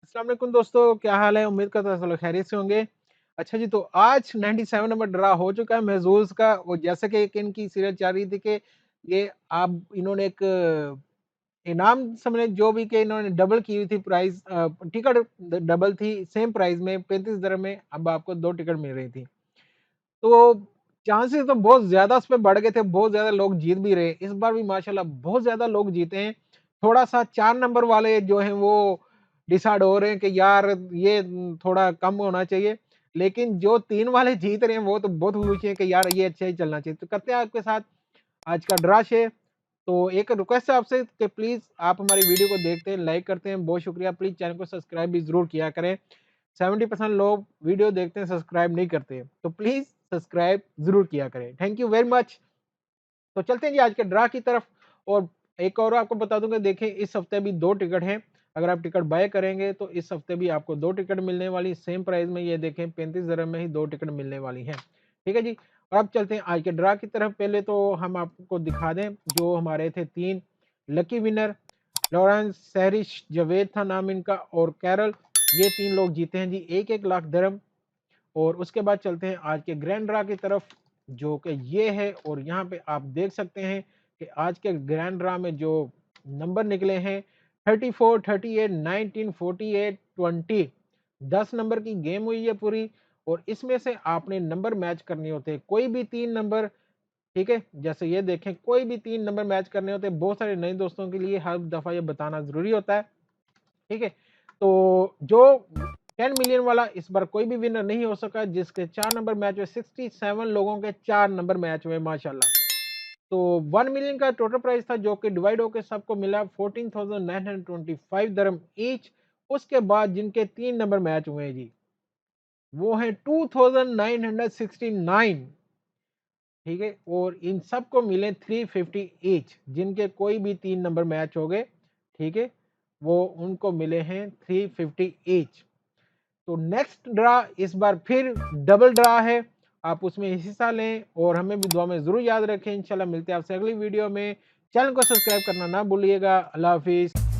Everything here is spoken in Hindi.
अस्सलाम वालेकुम दोस्तों, क्या हाल है? उम्मीद करता हूँ सब लोग खैरियत से होंगे। अच्छा जी, तो आज 97 नंबर ड्रा हो चुका है महज़ूज़ का, और जैसे कि एक इनकी सीरियल चल रही थी कि ये आप इन्होंने एक इनाम समझ लें, जो भी कि इन्होंने डबल की हुई थी प्राइस, टिकट डबल थी सेम प्राइस में 35 दिरहम में, अब आपको 2 टिकट मिल रही थी। तो चांसेस तो बहुत ज़्यादा उसपे बढ़ गए थे, बहुत ज़्यादा लोग जीत भी रहे। इस बार भी माशाल्लाह बहुत ज़्यादा लोग जीते हैं। थोड़ा-सा 4 नंबर वाले जो हैं वो डिसाइड हो रहे हैं कि यार ये थोड़ा कम होना चाहिए। लेकिन जो 3 वाले जीत रहे हैं वो तो बहुत खुशी है कि यार ये अच्छा ही चलना चाहिए। तो करते हैं आपके साथ आज का ड्रा शेयर। तो एक रिक्वेस्ट है आपसे कि प्लीज़ आप हमारी वीडियो को देखते हैं, लाइक करते हैं, बहुत शुक्रिया। प्लीज़ चैनल को सब्सक्राइब भी ज़रूर किया करें। 70% लोग वीडियो देखते हैं, सब्सक्राइब नहीं करते। तो प्लीज़ सब्सक्राइब ज़रूर किया करें। Thank you very much. तो चलते हैं जी आज के ड्रा की तरफ। और एक और आपको बता दूँगा, देखें इस हफ्ते भी 2 टिकट हैं। अगर आप टिकट बाय करेंगे तो इस हफ्ते भी आपको 2 टिकट मिलने वाली, सेम प्राइस में, ये देखें 35 दिरहम में ही 2 टिकट मिलने वाली हैं। ठीक है जी? और अब चलते हैं आज के ड्रा की तरफ। पहले तो हम आपको दिखा दें जो हमारे थे 3 lucky winner, Lawrence, Sahrish, Javed था नाम इनका, और कैरल। ये 3 लोग जीते हैं जी 1-1 लाख दिरहम। और उसके बाद चलते हैं आज के ग्रैंड ड्रा की तरफ, जो कि ये है। और यहाँ पे आप देख सकते हैं कि आज के ग्रैंड ड्रा में जो नंबर निकले हैं 34, 38, 19, 48, 20। 10 नंबर की गेम हुई है पूरी। और इसमें से आपने नंबर मैच करने होते हैं, कोई भी 3 नंबर। ठीक है, जैसे ये देखें कोई भी 3 नंबर मैच करने होते हैं। बहुत सारे नए दोस्तों के लिए हर दफ़ा ये बताना ज़रूरी होता है। ठीक है? तो जो 10 मिलियन वाला इस बार कोई भी विनर नहीं हो सका, जिसके 4 नंबर मैच हुए। 67 लोगों के 4 नंबर मैच हुए माशाल्लाह। तो 1 मिलियन का टोटल प्राइस था, जो कि डिवाइड होके सबको मिला 14,925 दिरहम ईच। उसके बाद जिनके 3 नंबर मैच हुए हैं जी, वो हैं 2,969। ठीक है? और इन सबको मिले 350 ईच, जिनके कोई भी 3 नंबर मैच हो गए। ठीक है? वो उनको मिले हैं 350 ईच। तो नेक्स्ट ड्रा इस बार फिर डबल ड्रा है, आप उसमें हिस्सा लें और हमें भी दुआ में ज़रूर याद रखें। इंशाल्लाह मिलते हैं आपसे अगली वीडियो में। चैनल को सब्सक्राइब करना ना भूलिएगा। अल्लाह हाफ़िज़।